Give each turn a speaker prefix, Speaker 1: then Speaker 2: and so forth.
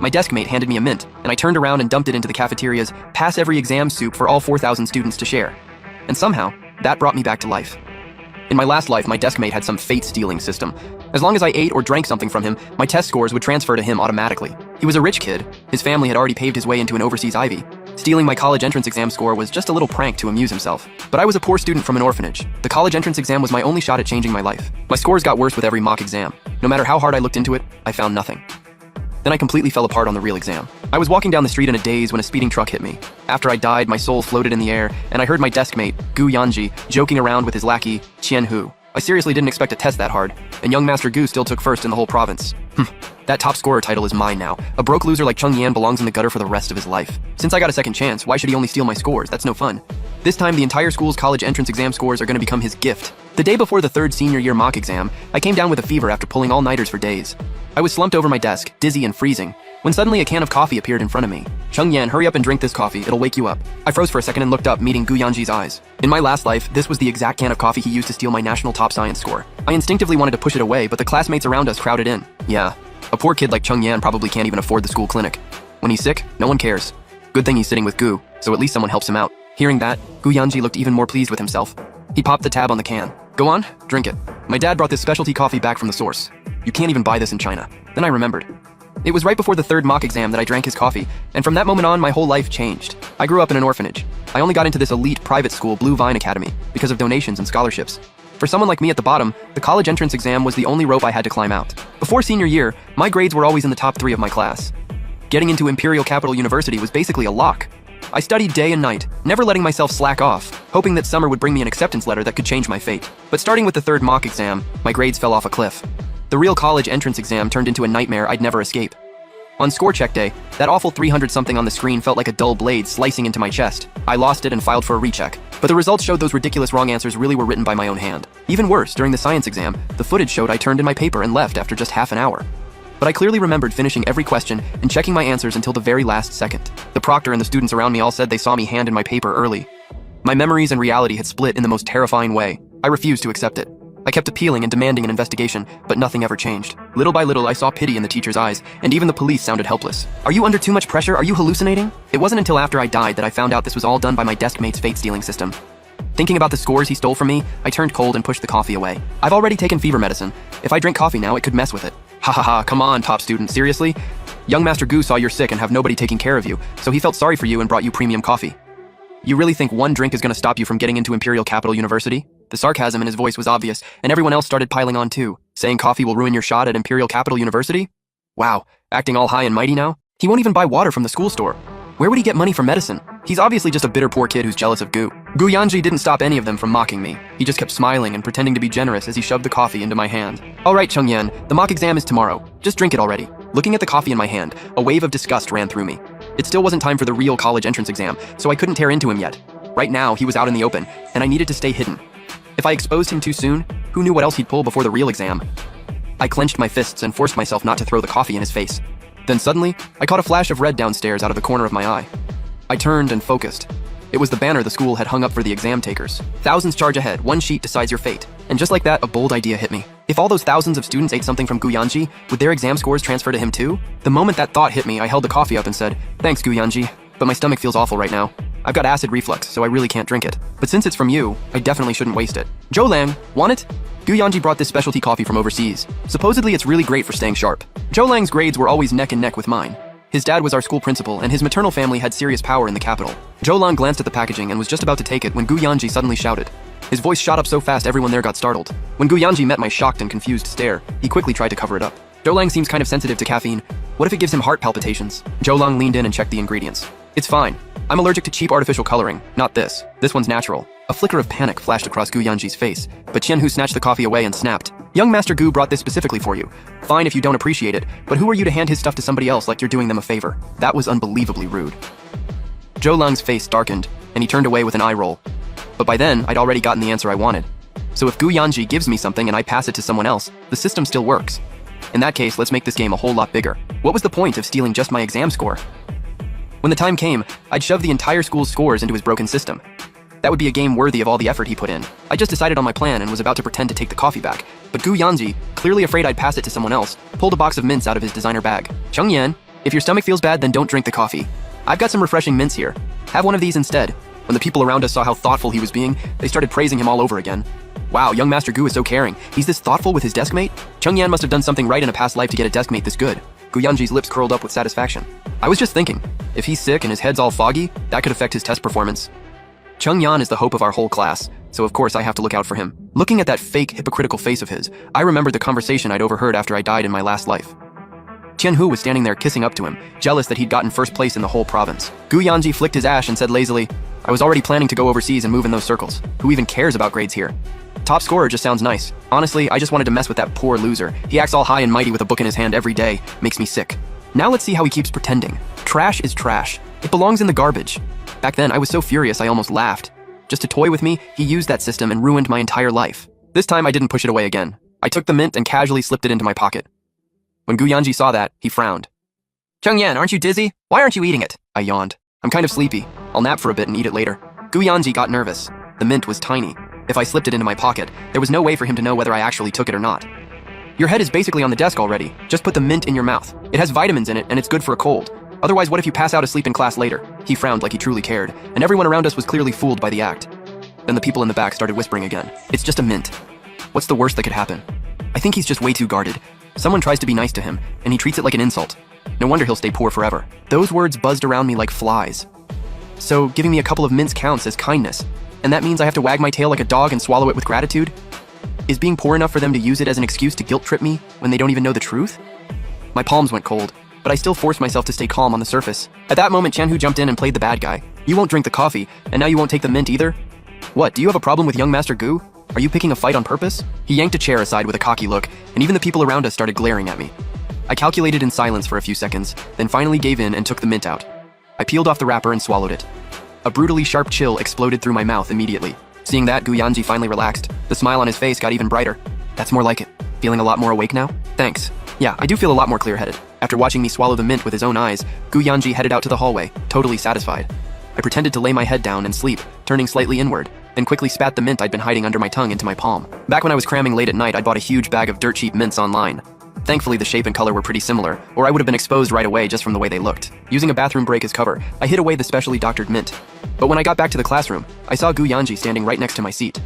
Speaker 1: My desk mate handed me a mint, and I turned around and dumped it into the cafeteria's pass every exam soup for all 4,000 students to share. And somehow, that brought me back to life. In my last life, my desk mate had some fate-stealing system. As long as I ate or drank something from him, my test scores would transfer to him automatically. He was a rich kid. His family had already paved his way into an overseas Ivy. Stealing my college entrance exam score was just a little prank to amuse himself. But I was a poor student from an orphanage. The college entrance exam was my only shot at changing my life. My scores got worse with every mock exam. No matter how hard I looked into it, I found nothing. Then I completely fell apart on the real exam. I was walking down the street in a daze when a speeding truck hit me. After I died, my soul floated in the air, and I heard my desk mate, Gu Yanji, joking around with his lackey, Qian Hu. I seriously didn't expect a test that hard, and young Master Gu still took first in the whole province. That top scorer title is mine now. A broke loser like Cheng Yan belongs in the gutter for the rest of his life. Since I got a second chance, why should he only steal my scores? That's no fun. This time, the entire school's college entrance exam scores are going to become his gift. The day before the third senior year mock exam, I came down with a fever after pulling all-nighters for days. I was slumped over my desk, dizzy and freezing, when suddenly a can of coffee appeared in front of me. Cheng Yan, hurry up and drink this coffee, it'll wake you up. I froze for a second and looked up, meeting Gu Yanji's eyes. In my last life, this was the exact can of coffee he used to steal my national top science score. I instinctively wanted to push it away, but the classmates around us crowded in. Yeah, a poor kid like Cheng Yan probably can't even afford the school clinic. When he's sick, no one cares. Good thing he's sitting with Gu, so at least someone helps him out. Hearing that, Gu Yanji looked even more pleased with himself. He popped the tab on the can. Go on, drink it. My dad brought this specialty coffee back from the source. You can't even buy this in China. Then I remembered. It was right before the third mock exam that I drank his coffee, and from that moment on, my whole life changed. I grew up in an orphanage. I only got into this elite private school, Blue Vine Academy, because of donations and scholarships. For someone like me at the bottom, the college entrance exam was the only rope I had to climb out. Before senior year, my grades were always in the top 3 of my class. Getting into Imperial Capital University was basically a lock. I studied day and night, never letting myself slack off, hoping that summer would bring me an acceptance letter that could change my fate. But starting with the third mock exam, my grades fell off a cliff. The real college entrance exam turned into a nightmare I'd never escape. On score check day, that awful 300-something on the screen felt like a dull blade slicing into my chest. I lost it and filed for a recheck. But the results showed those ridiculous wrong answers really were written by my own hand. Even worse, during the science exam, the footage showed I turned in my paper and left after just half an hour. But I clearly remembered finishing every question and checking my answers until the very last second. The proctor and the students around me all said they saw me hand in my paper early. My memories and reality had split in the most terrifying way. I refused to accept it. I kept appealing and demanding an investigation, but nothing ever changed. Little by little, I saw pity in the teacher's eyes, and even the police sounded helpless. Are you under too much pressure? Are you hallucinating? It wasn't until after I died that I found out this was all done by my desk mate's fate-stealing system. Thinking about the scores he stole from me, I turned cold and pushed the coffee away. I've already taken fever medicine. If I drink coffee now, it could mess with it. Ha ha ha, come on, top student, seriously? Young Master Gu saw you're sick and have nobody taking care of you, so he felt sorry for you and brought you premium coffee. You really think one drink is going to stop you from getting into Imperial Capital University? The sarcasm in his voice was obvious, and everyone else started piling on too, saying coffee will ruin your shot at Imperial Capital University? Wow, acting all high and mighty now? He won't even buy water from the school store. Where would he get money for medicine? He's obviously just a bitter poor kid who's jealous of Gu. Gu Yanji didn't stop any of them from mocking me. He just kept smiling and pretending to be generous as he shoved the coffee into my hand. All right, Cheng Yan, the mock exam is tomorrow. Just drink it already. Looking at the coffee in my hand, a wave of disgust ran through me. It still wasn't time for the real college entrance exam, so I couldn't tear into him yet. Right now, he was out in the open, and I needed to stay hidden. If I exposed him too soon, who knew what else he'd pull before the real exam? I clenched my fists and forced myself not to throw the coffee in his face. Then suddenly, I caught a flash of red downstairs out of the corner of my eye. I turned and focused. It was the banner the school had hung up for the exam takers. Thousands charge ahead, one sheet decides your fate. And just like that, a bold idea hit me. If all those thousands of students ate something from Gu Yanji, would their exam scores transfer to him too? The moment that thought hit me, I held the coffee up and said, "Thanks, Gu Yanji, but my stomach feels awful right now. I've got acid reflux, so I really can't drink it. But since it's from you, I definitely shouldn't waste it. Zhou Lang, want it?" Gu Yanji brought this specialty coffee from overseas. Supposedly it's really great for staying sharp. Zhou Lang's grades were always neck and neck with mine. His dad was our school principal, and his maternal family had serious power in the capital. Zhou Lang glanced at the packaging and was just about to take it when Gu Yanji suddenly shouted. His voice shot up so fast everyone there got startled. When Gu Yanji met my shocked and confused stare, he quickly tried to cover it up. Zhou Lang seems kind of sensitive to caffeine. What if it gives him heart palpitations? Zhou Lang leaned in and checked the ingredients. It's fine. I'm allergic to cheap artificial coloring, not this. This one's natural. A flicker of panic flashed across Gu Yanji's face, but Qian Hu snatched the coffee away and snapped. Young Master Gu brought this specifically for you. Fine if you don't appreciate it, but who are you to hand his stuff to somebody else like you're doing them a favor? That was unbelievably rude. Zhou Lang's face darkened, and he turned away with an eye roll. But by then, I'd already gotten the answer I wanted. So if Gu Yanji gives me something and I pass it to someone else, the system still works. In that case, let's make this game a whole lot bigger. What was the point of stealing just my exam score? When the time came, I'd shove the entire school's scores into his broken system. That would be a game worthy of all the effort he put in. I just decided on my plan and was about to pretend to take the coffee back, but Gu Yanji, clearly afraid I'd pass it to someone else, pulled a box of mints out of his designer bag. "Cheng Yan, If your stomach feels bad, then don't drink the coffee. I've got some refreshing mints here. Have one of these instead. When the people around us saw how thoughtful he was being, they started praising him all over again. Wow, young Master Gu is so caring. He's this thoughtful with his deskmate? Chengyan must have done something right in a past life to get a deskmate this good. Gu Yanji's lips curled up with satisfaction. I was just thinking, if he's sick and his head's all foggy, that could affect his test performance. Chengyan is the hope of our whole class, so of course I have to look out for him. Looking at that fake, hypocritical face of his, I remembered the conversation I'd overheard after I died in my last life. Tianhu was standing there kissing up to him, jealous that he'd gotten first place in the whole province. Gu Yanji flicked his ash and said lazily, I was already planning to go overseas and move in those circles. Who even cares about grades here? Top scorer just sounds nice. Honestly, I just wanted to mess with that poor loser. He acts all high and mighty with a book in his hand every day. Makes me sick. Now let's see how he keeps pretending. Trash is trash. It belongs in the garbage. Back then, I was so furious I almost laughed. Just to toy with me, he used that system and ruined my entire life. This time, I didn't push it away again. I took the mint and casually slipped it into my pocket. When Gu Yanji saw that, he frowned. Chengyan, aren't you dizzy? Why aren't you eating it? I yawned. I'm kind of sleepy. I'll nap for a bit and eat it later. Gu Yanji got nervous. The mint was tiny. If I slipped it into my pocket, there was no way for him to know whether I actually took it or not. Your head is basically on the desk already. Just put the mint in your mouth. It has vitamins in it and it's good for a cold. Otherwise, what if you pass out asleep in class later? He frowned like he truly cared, and everyone around us was clearly fooled by the act. Then the people in the back started whispering again. It's just a mint. What's the worst that could happen? I think he's just way too guarded. Someone tries to be nice to him, and he treats it like an insult. No wonder he'll stay poor forever. Those words buzzed around me like flies. So, giving me a couple of mints counts as kindness, and that means I have to wag my tail like a dog and swallow it with gratitude? Is being poor enough for them to use it as an excuse to guilt trip me when they don't even know the truth? My palms went cold, but I still forced myself to stay calm on the surface. At that moment, Tianhu jumped in and played the bad guy. You won't drink the coffee, and now you won't take the mint either? What, do you have a problem with young Master Gu? Are you picking a fight on purpose? He yanked a chair aside with a cocky look, and even the people around us started glaring at me. I calculated in silence for a few seconds, then finally gave in and took the mint out. I peeled off the wrapper and swallowed it. A brutally sharp chill exploded through my mouth immediately. Seeing that, Gu Yanji finally relaxed. The smile on his face got even brighter. That's more like it. Feeling a lot more awake now? Thanks. Yeah, I do feel a lot more clear-headed. After watching me swallow the mint with his own eyes, Gu Yanji headed out to the hallway, totally satisfied. I pretended to lay my head down and sleep, turning slightly inward, then quickly spat the mint I'd been hiding under my tongue into my palm. Back when I was cramming late at night, I bought a huge bag of dirt cheap mints online. Thankfully, the shape and color were pretty similar, or I would have been exposed right away just from the way they looked. Using a bathroom break as cover, I hid away the specially doctored mint. But when I got back to the classroom, I saw Gu Yanji standing right next to my seat.